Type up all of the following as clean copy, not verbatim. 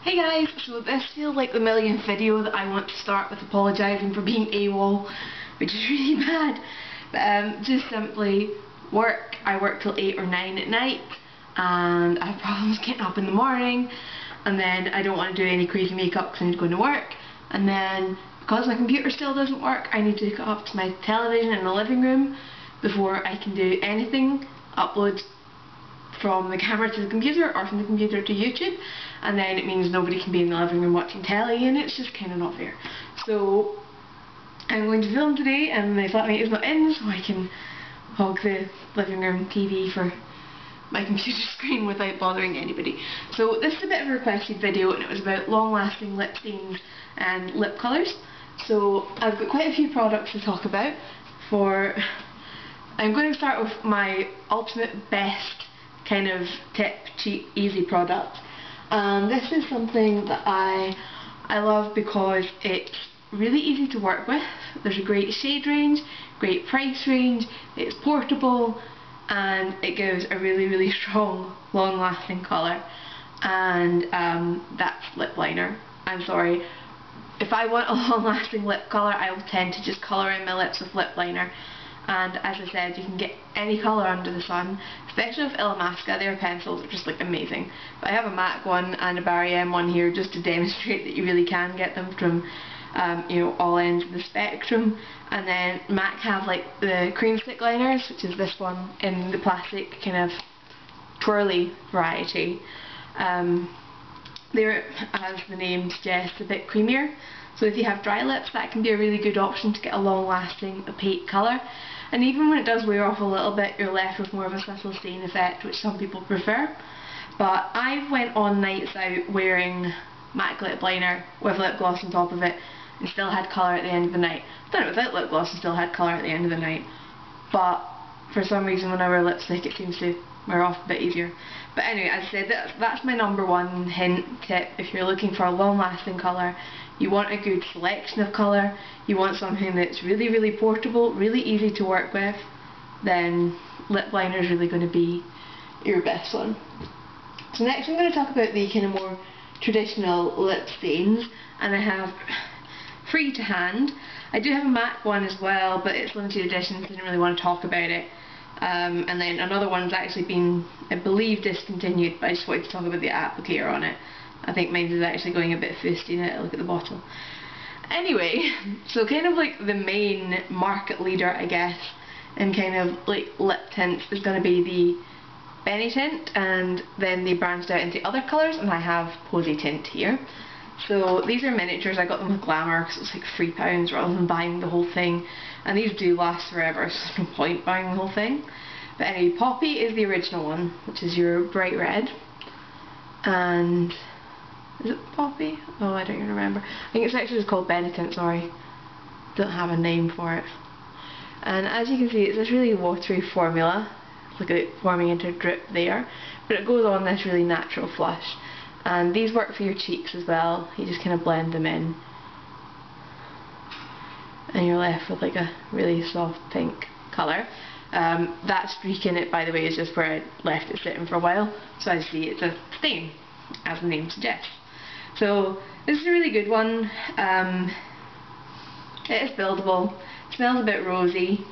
Hey guys, so this feels like the millionth video that I want to start with apologising for being AWOL, which is really bad. But just simply work. I work till 8 or 9 at night and I have problems getting up in the morning, and then I don't want to do any crazy makeup because I need to go into work, and then because my computer still doesn't work I need to hook it up to my television in the living room before I can do anything, upload from the camera to the computer or from the computer to YouTube, and then it means nobody can be in the living room watching telly and it's just kind of not fair. So I'm going to film today and my flatmate is not in, so I can hog the living room TV for my computer screen without bothering anybody. So this is a bit of a requested video and it was about long lasting lip stains and lip colours. So I've got quite a few products to talk about. I'm going to start with my ultimate best kind of tip, cheap, easy product. And this is something that I love because it's really easy to work with. There's a great shade range, great price range, it's portable, and it gives a really strong, long lasting colour. And that's lip liner. I'm sorry. If I want a long lasting lip colour, I will tend to just colour in my lips with lip liner. And as I said, you can get any colour under the sun, especially with Illamasqua. Their pencils are just like amazing. But I have a MAC one and a Barry M one here just to demonstrate that you really can get them from you know, all ends of the spectrum. And then MAC have like the cream stick liners, which is this one in the plastic kind of twirly variety. They're, as the name suggests, a bit creamier. So if you have dry lips, that can be a really good option to get a long lasting opaque colour. And even when it does wear off a little bit, you're left with more of a subtle stain effect, which some people prefer. But I went on nights out wearing MAC lip liner with lip gloss on top of it and still had colour at the end of the night. I've done it without lip gloss and still had colour at the end of the night. But for some reason when I wear lipstick it seems to wear off a bit easier. But anyway, as I said, that's my number one hint tip. If you're looking for a long lasting colour, you want a good selection of colour, you want something that's really portable, really easy to work with, then lip liner is really going to be your best one. So next I'm going to talk about the kind of more traditional lip stains, and I have free to hand. I do have a MAC one as well, but it's limited edition, so I didn't really want to talk about it. And then another one's actually been, I believe, discontinued, but I just wanted to talk about the applicator on it. I think mine is actually going a bit fusty now, look at the bottle. Anyway, so kind of like the main market leader, I guess, in kind of like lip tints is going to be the Benny Tint, and then they branched out into other colours, and I have Posy Tint here. So these are miniatures. I got them with Glamour because it was like £3 rather than buying the whole thing, and these do last forever, so there's no point buying the whole thing. But anyway, Poppy is the original one, which is your bright red, and is it Poppy? Oh, I don't even remember. I think it's actually just called Benny Tint, sorry. Don't have a name for it. And as you can see, it's this really watery formula. Look at it forming into a drip there. But it goes on this really natural flush. And these work for your cheeks as well. You just kind of blend them in. And you're left with like a really soft pink colour. That streak in it, by the way, is just where I left it sitting for a while. So as you see, it's a stain, as the name suggests. So this is a really good one. It is buildable, it smells a bit rosy,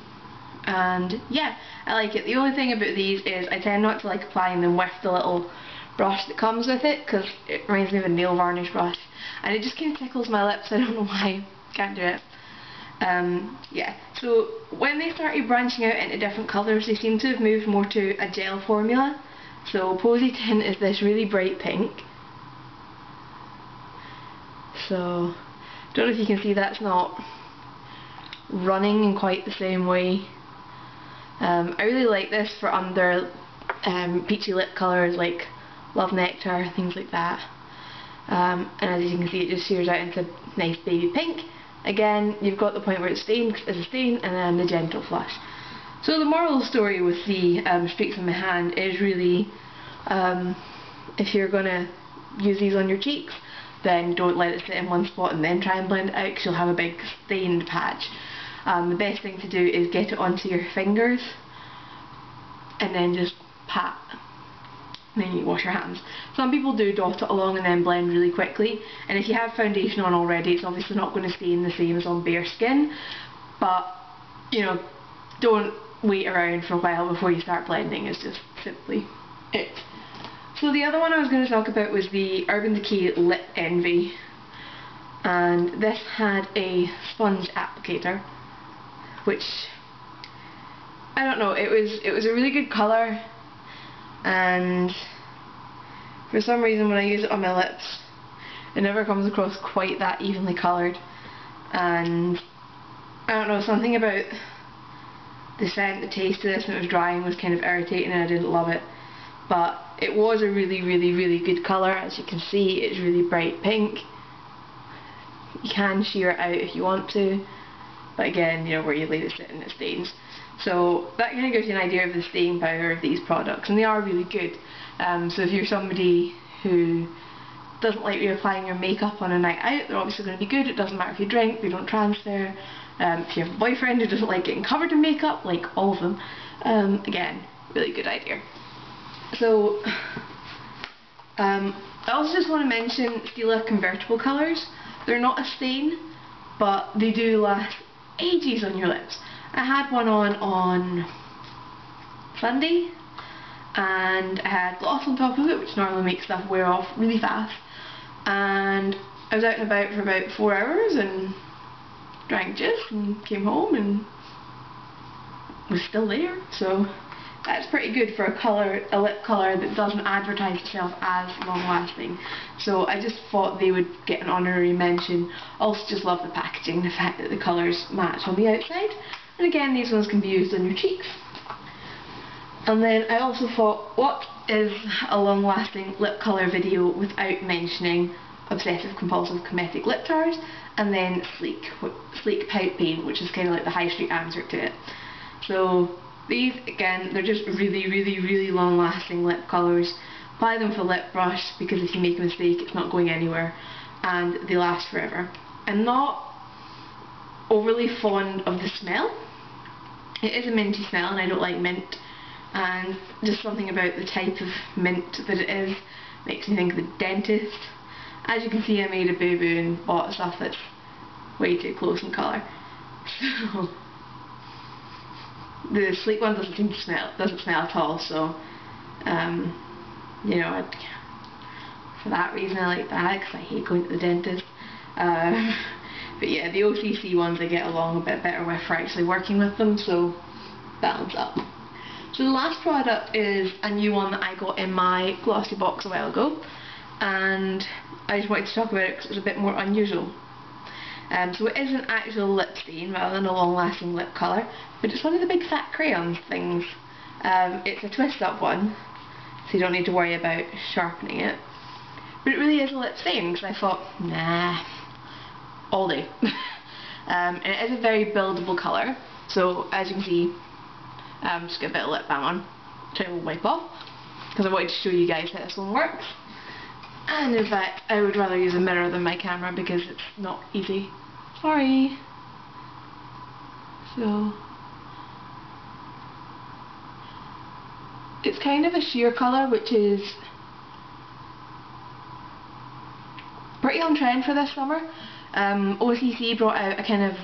and yeah, I like it. The only thing about these is I tend not to like applying them with the little brush that comes with it, because it reminds me of a nail varnish brush and it just kind of tickles my lips. I don't know why, can't do it. Yeah, so when they started branching out into different colours, they seem to have moved more to a gel formula. So Posy Tint is this really bright pink. So, don't know if you can see, that's not running in quite the same way. I really like this for under peachy lip colours like Love Nectar, things like that. And as you can see, it just shears out into nice baby pink. Again, you've got the point where it's stained as a stain, and then the gentle flush. So the moral story with the streaks in my hand is really, if you're going to use these on your cheeks, then don't let it sit in one spot and then try and blend it out, because you'll have a big stained patch. The best thing to do is get it onto your fingers and then just pat and then you wash your hands. Some people do dot it along and then blend really quickly, and if you have foundation on already, it's obviously not going to stain the same as on bare skin, but you know, don't wait around for a while before you start blending, is just simply it. So the other one I was going to talk about was the Urban Decay Lip Envy, and this had a sponge applicator, which, I don't know, it was a really good colour, and for some reason when I use it on my lips it never comes across quite that evenly coloured, and I don't know, something about the scent, the taste of this when it was drying was kind of irritating and I didn't love it, but it was a really good colour. As you can see, it's really bright pink. You can sheer it out if you want to, but again, you know, where you leave it sitting it stains. So that kind of gives you an idea of the staying power of these products, and they are really good. So if you're somebody who doesn't like reapplying your makeup on a night out, they're obviously going to be good. It doesn't matter if you drink, they don't transfer. If you have a boyfriend who doesn't like getting covered in makeup, like all of them, again, really good idea. So I also just want to mention Stila convertible colours. They're not a stain, but they do last ages on your lips. I had one on Sunday, and I had gloss on top of it, which normally makes stuff wear off really fast, and I was out and about for about 4 hours and drank juice and came home and was still there. So that's pretty good for a lip colour that doesn't advertise itself as long lasting. So I just thought they would get an honorary mention. Also just love the packaging, the fact that the colours match on the outside. And again, these ones can be used on your cheeks. And then I also thought, what is a long lasting lip colour video without mentioning Obsessive Compulsive Cosmetic Lip Tars, and then Sleek Pout Paint, which is kind of like the high street answer to it. So these, again, they're just really long lasting lip colours. Apply them with a lip brush, because if you make a mistake it's not going anywhere, and they last forever. I'm not overly fond of the smell. It is a minty smell and I don't like mint, and just something about the type of mint that it is makes me think of the dentist. As you can see, I made a boo-boo and bought stuff that's way too close in colour. So the Sleek one doesn't smell at all, so you know, for that reason I like that, because I hate going to the dentist. But yeah, the OCC ones I get along a bit better with for actually working with them, so balance up. So the last product is a new one that I got in my glossy box a while ago, and I just wanted to talk about it because it was a bit more unusual. So it is an actual lip stain rather than a long lasting lip colour, but it's one of the big fat crayon things. It's a twist up one, so you don't need to worry about sharpening it. But it really is a lip stain, because I thought, nah, all day. And it is a very buildable colour, so as you can see, just get a bit of lip balm on, which I will wipe off, because I wanted to show you guys how this one works. And in fact, I would rather use a mirror than my camera because it's not easy. Sorry. So it's kind of a sheer colour, which is pretty on trend for this summer. OCC brought out a kind of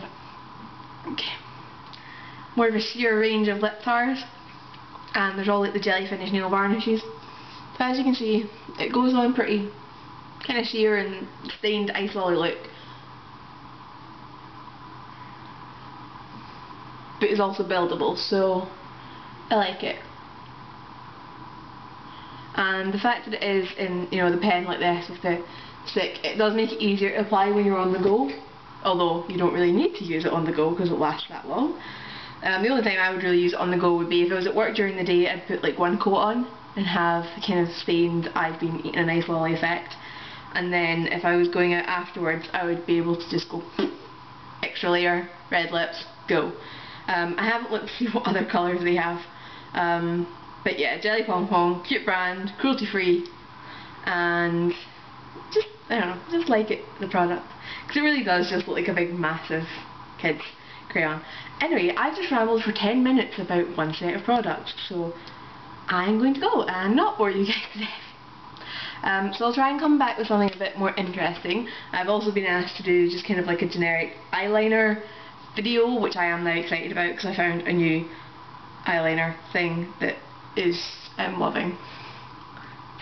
more of a sheer range of lip tars, and there's all like the jelly finish nail varnishes. So as you can see, it goes on pretty kind of sheer and stained ice lolly look, but it's also buildable, so I like it. And the fact that it is in, you know, the pen like this with the stick, it does make it easier to apply when you're on the go, although you don't really need to use it on the go because it lasts that long. The only time I would really use it on the go would be if I was at work during the day. I'd put like one coat on and have the kind of stained I've been eating a nice lolly effect, and then if I was going out afterwards I would be able to just go extra layer, red lips, go. I haven't looked to see what other colours they have, but yeah, Jelly Pom Pom, cute brand, cruelty free, and just, I don't know, just like it, the product, because it really does just look like a big massive kid's crayon. Anyway, I just rambled for 10 minutes about one set of products, so I'm going to go and not bore you guys to death. So I'll try and come back with something a bit more interesting. I've also been asked to do just kind of like a generic eyeliner video, which I am now excited about because I found a new eyeliner thing that I'm loving.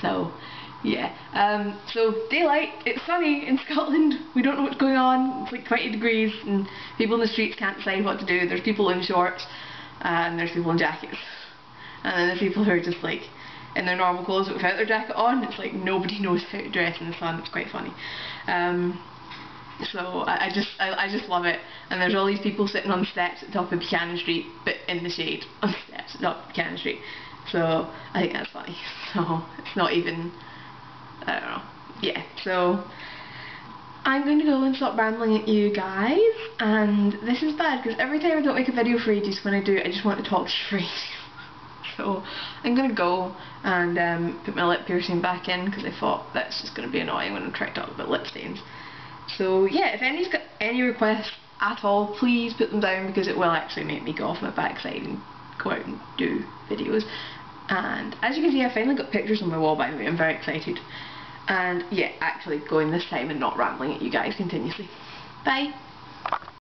So yeah, so daylight, it's sunny in Scotland, we don't know what's going on, it's like 20 degrees and people in the streets can't decide what to do. There's people in shorts and there's people in jackets, and then there's people who are just like in their normal clothes but without their jacket on. It's like nobody knows how to dress in the sun. It's quite funny. So I just love it, and there's all these people sitting on the steps at the top of Buchanan Street, but in the shade on the steps at the top of Buchanan Street. So I think that's funny. So it's not even, I don't know. Yeah, so I'm going to go and stop rambling at you guys, and this is bad because every time I don't make a video for ages, when I do, I just want to talk straight. So I'm going to go and put my lip piercing back in because I thought that's just going to be annoying when I'm trying to talk about lip stains. So yeah, if anybody's got any requests at all, please put them down because it will actually make me go off my backside and go out and do videos. And as you can see, I finally got pictures on my wall, by the way. I'm very excited. And yeah, actually going this time and not rambling at you guys continuously. Bye!